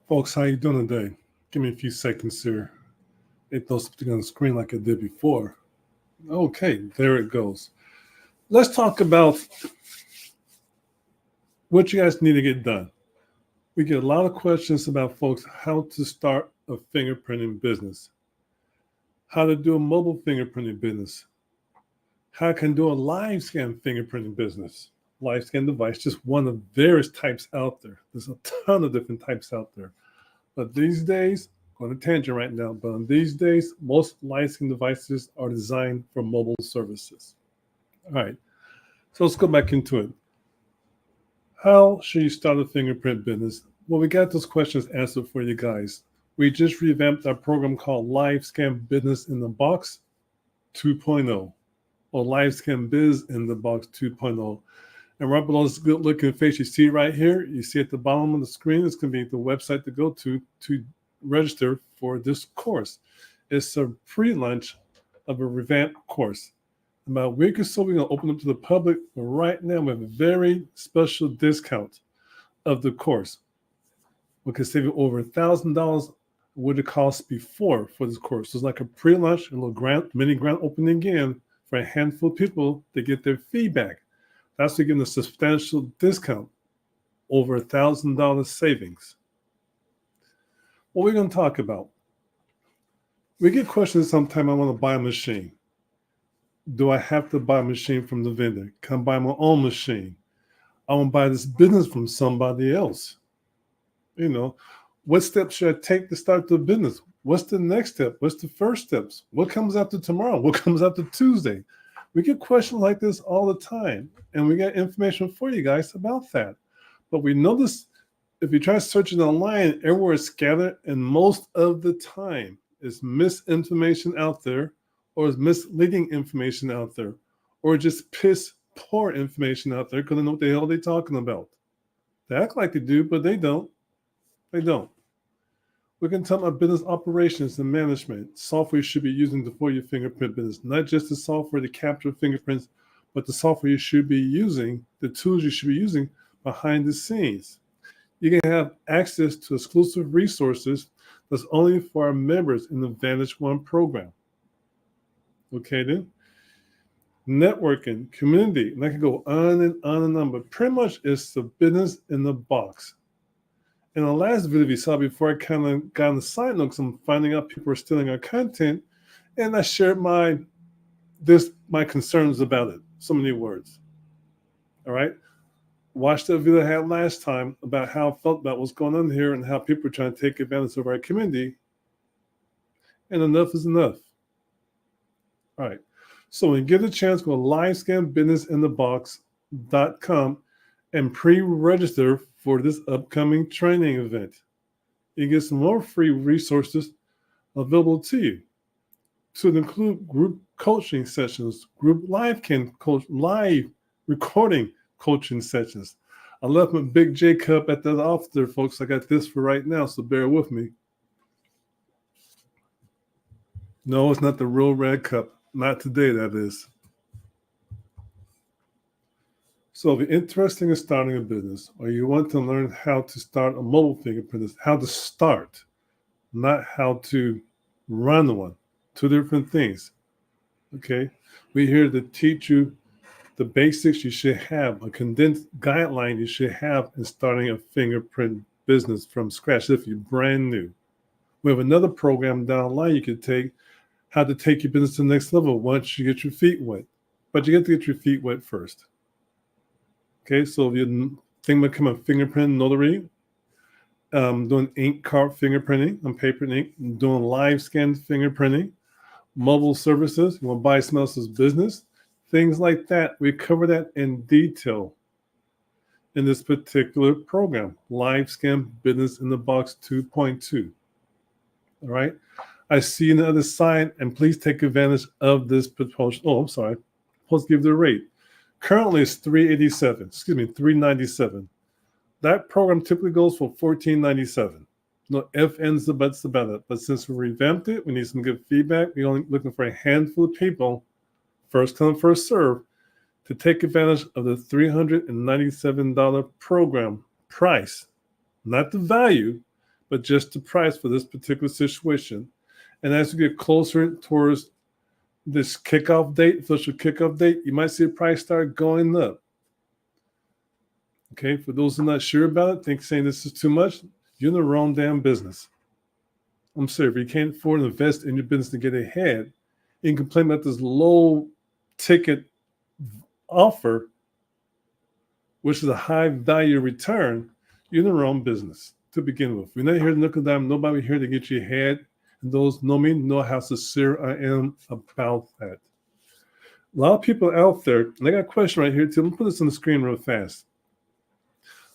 Folks, how you doing today? Give me a few seconds here. It throws something on the screen like it did before. Okay, there it goes. Let's talk about what you guys need to get done. We get a lot of questions about folks how to start a fingerprinting business, how to do a mobile fingerprinting business, how I can do a live scan fingerprinting business. Live scan device, just one of various types out there. There's a ton of different types out there. But these days, on a tangent right now, but these days, most live scan devices are designed for mobile services. All right, so let's go back into it. How should you start a fingerprint business? Well, we got those questions answered for you guys. We just revamped our program called Live Scan Business in the Box 2.0 or Live Scan Biz in the Box 2.0. And right below this good looking face you see right here, you see at the bottom of the screen, it's going to be the website to go to register for this course. It's a pre-launch of a revamped course. About a week or so, we're going to open up to the public. But right now, we have a very special discount of the course. We can save you over $1,000 what it cost before for this course. So it's like a pre-launch, a little mini grant opening again for a handful of people to get their feedback. That's getting a substantial discount, over $1,000 savings. What we're going to talk about. We get questions sometimes, I want to buy a machine. Do I have to buy a machine from the vendor? Can I buy my own machine? I want to buy this business from somebody else. You know, what steps should I take to start the business? What's the next step? What's the first steps? What comes after tomorrow? What comes after Tuesday? We get questions like this all the time, and we got information for you guys about that. But we notice if you try searching online, everywhere is scattered, and most of the time is misinformation out there, or is misleading information out there, or just piss poor information out there because they know what the hell they're talking about. They act like they do, but they don't. They don't. We can talk about business operations and management, software you should be using for your fingerprint business, not just the software to capture fingerprints, but the software you should be using, the tools you should be using behind the scenes. You can have access to exclusive resources that's only for our members in the Vantage One program. Okay, then. Networking, community, and I can go on and on and on, but pretty much it's the business in the box. In the last video you saw before, I kind of got on the side note because I'm finding out people are stealing our content, and I shared my concerns about it. So many words. All right. Watch the video I had last time about how I felt about what's going on here and how people are trying to take advantage of our community. And enough is enough. All right. So when you get a chance, go to livescanbusinessinthebox.com and pre-register for this upcoming training event. You get some more free resources available to you. To include group coaching sessions, group live recording coaching sessions. I left my big J cup at the office there, folks. I got this for right now, so bear with me. No, it's not the real red cup. Not today, that is. So if you're interested in starting a business, or you want to learn how to start a mobile fingerprint business, how to start, not how to run one, two different things. Okay, we're here to teach you the basics you should have, a condensed guideline you should have in starting a fingerprint business from scratch if you're brand new. We have another program down the line you could take, how to take your business to the next level once you get your feet wet. But you get to get your feet wet first. Okay, so if you think about becoming a fingerprint notary, doing ink card fingerprinting on paper and ink, doing live scan fingerprinting, mobile services, you want to buy someone else's business, things like that. We cover that in detail in this particular program, Live Scan Business in the Box 2.2. All right. I see you on the other side, and please take advantage of this proposal. Oh, I'm sorry. Supposed to give the rate. Currently, it's $397. That program typically goes for $14.97. No ifs, ands, or buts about it. But since we revamped it, we need some good feedback. We're only looking for a handful of people, first come, first serve, to take advantage of the $397 program price. Not the value, but just the price for this particular situation. And as you get closer towards this kickoff date, official kickoff date, you might see the price start going up. Okay, for those who are not sure about it, saying this is too much, you're in the wrong damn business. I'm sorry, if you can't afford to invest in your business to get ahead, you can complain about this low ticket offer, which is a high value return, you're in the wrong business to begin with. We're not here to nickel dime, nobody here to get you ahead. And those know me know how sincere I am about that. A lot of people out there, and I got a question right here too. Let me put this on the screen real fast.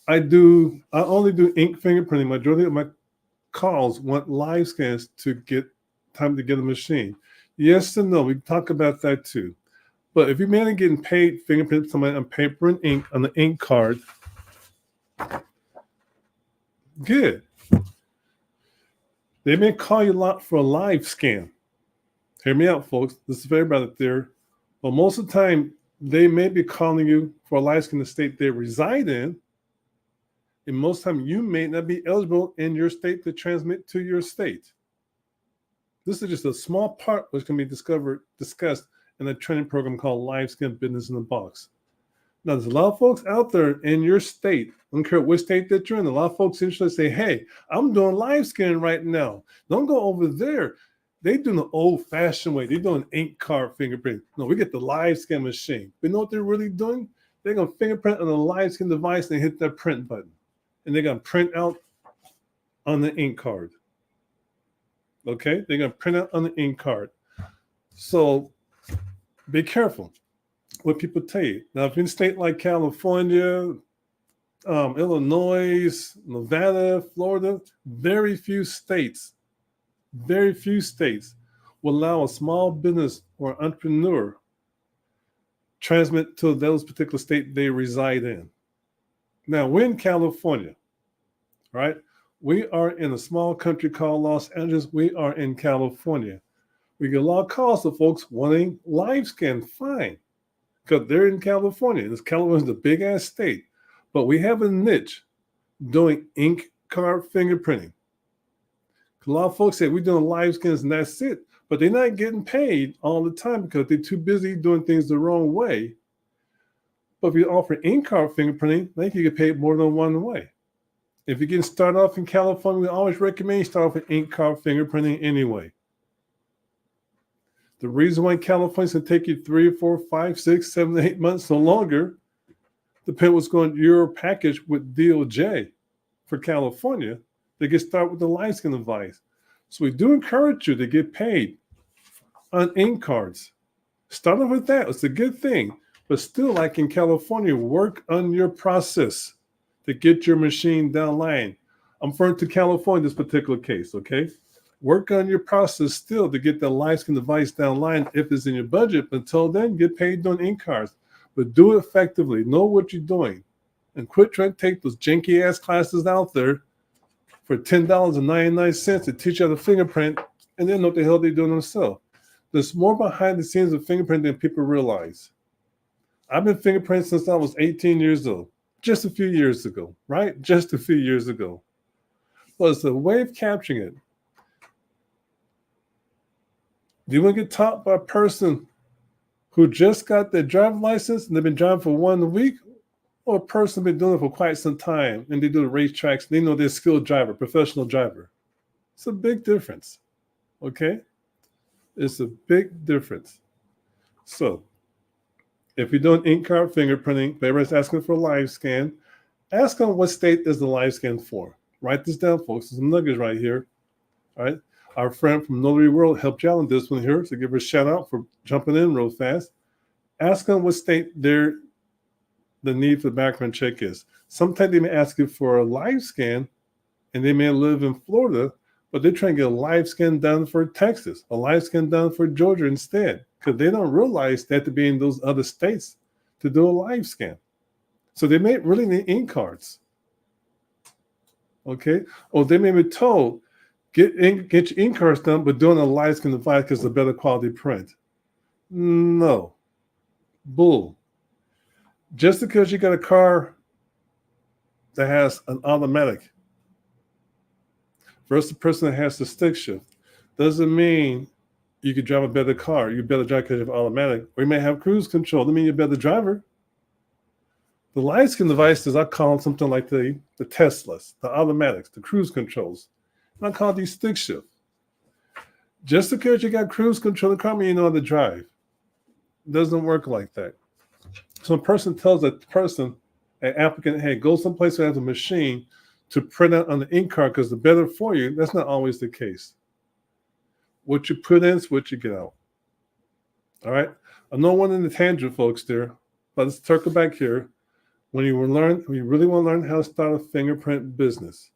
I only do ink fingerprinting. Majority of my calls want live scans to get time to get a machine. Yes and no. We talk about that too. But if you're mainly getting paid fingerprint somebody on paper and ink on the ink card, good. They may call you a lot for a live scan. Hear me out, folks. This is for everybody out there. But most of the time, they may be calling you for a live scan in the state they reside in. And most of the time, you may not be eligible in your state to transmit to your state. This is just a small part which can be discussed in a training program called Live Scan Business in a Box. Now, there's a lot of folks out there in your state. I don't care what state that you're in. A lot of folks usually say, hey, I'm doing live scanning right now. Don't go over there. They do the old-fashioned way. They're doing ink card fingerprint. No, we get the live scan machine. But you know what they're really doing? They're going to fingerprint on the live scan device and hit that print button. And they're going to print out on the ink card. Okay? They're going to print out on the ink card. So be careful what people tell you. Now, if you're in a state like California, Illinois, Nevada, Florida, very few states will allow a small business or entrepreneur transmit to those particular state they reside in. Now, we're in California, right? We are in a small country called Los Angeles. We are in California. We get a lot of calls of folks wanting live scan, fine, because they're in California. And California's a big-ass state. But we have a niche doing ink card fingerprinting. A lot of folks say we're doing live scans and that's it. But they're not getting paid all the time because they're too busy doing things the wrong way. But if you offer ink card fingerprinting, then you can get paid more than one way. If you're getting started off in California, we always recommend you start off with ink card fingerprinting anyway. The reason why California's going to take you 3, 4, 5, 6, 7, 8 months or longer, depending what's going on your package with DOJ for California, they get started with the live scan device. So we do encourage you to get paid on ink cards. Start off with that. It's a good thing. But still, like in California, work on your process to get your machine down line. I'm referring to California in this particular case, okay? Work on your process still to get the live scan device down line if it's in your budget. But until then, get paid on ink cards. But do it effectively. Know what you're doing. And quit trying to take those janky-ass classes out there for $10.99 to teach you how to fingerprint and then know what the hell they're doing themselves. There's more behind the scenes of fingerprinting than people realize. I've been fingerprinting since I was 18 years old. Just a few years ago, right? Just a few years ago. Well, it's a way of capturing it. Do you want to get taught by a person who just got their driver's license and they've been driving for 1 week, or a person been doing it for quite some time and they do the racetracks, they know they're a skilled driver, professional driver? It's a big difference, okay? It's a big difference. So if you're doing ink card fingerprinting, if everybody's asking for a live scan, ask them what state is the live scan for. Write this down, folks. There's some nuggets right here, all right? Our friend from Notary World helped you out on this one here, so give her a shout out for jumping in real fast. Ask them what state the need for the background check is. Sometimes they may ask you for a live scan, and they may live in Florida, but they're trying to get a live scan done for Texas, a live scan done for Georgia instead, because they don't realize they have to be in those other states to do a live scan. So they may really need ink cards. Okay? Or they may be told, get your ink cards done, but doing a live scan device because it's a better quality print. No. Bull. Just because you got a car that has an automatic versus the person that has the stick shift. Doesn't mean you could drive a better car. You better drive because you have automatic, or you may have cruise control. Doesn't mean you're a better driver. The light skin devices, I call them something like the Teslas, the automatics, the cruise controls. And I call these stick shift. Just because you got cruise control, the car means you know how to drive. It doesn't work like that. So a person tells a person, an applicant, hey, go someplace that has a machine to print out on the ink card because the better for you. That's not always the case. What you put in is what you get out. All right. I know one in the tangent, folks, there, but let's circle back here. When you really want to learn how to start a fingerprint business,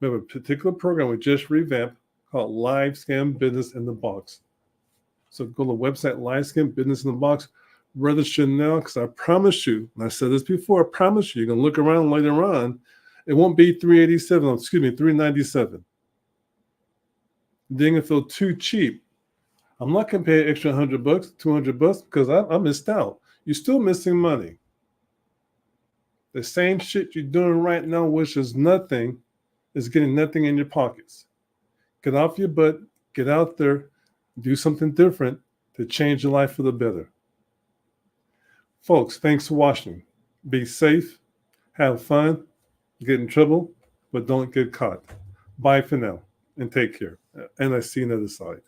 we have a particular program we just revamped called Live Scan Business in the Box. So go to the website, Live Scan Business in the Box. Register now, because I promise you, and I said this before, I promise you, you're going to look around later on, it won't be $397. Then it feel too cheap. I'm not going to pay extra $100, $200 because I missed out. You're still missing money. The same shit you're doing right now, which is nothing, is getting nothing in your pockets. Get off your butt, get out there, do something different to change your life for the better. Folks, thanks for watching. Be safe, have fun, get in trouble, but don't get caught. Bye for now, and take care. And I see you on the other side.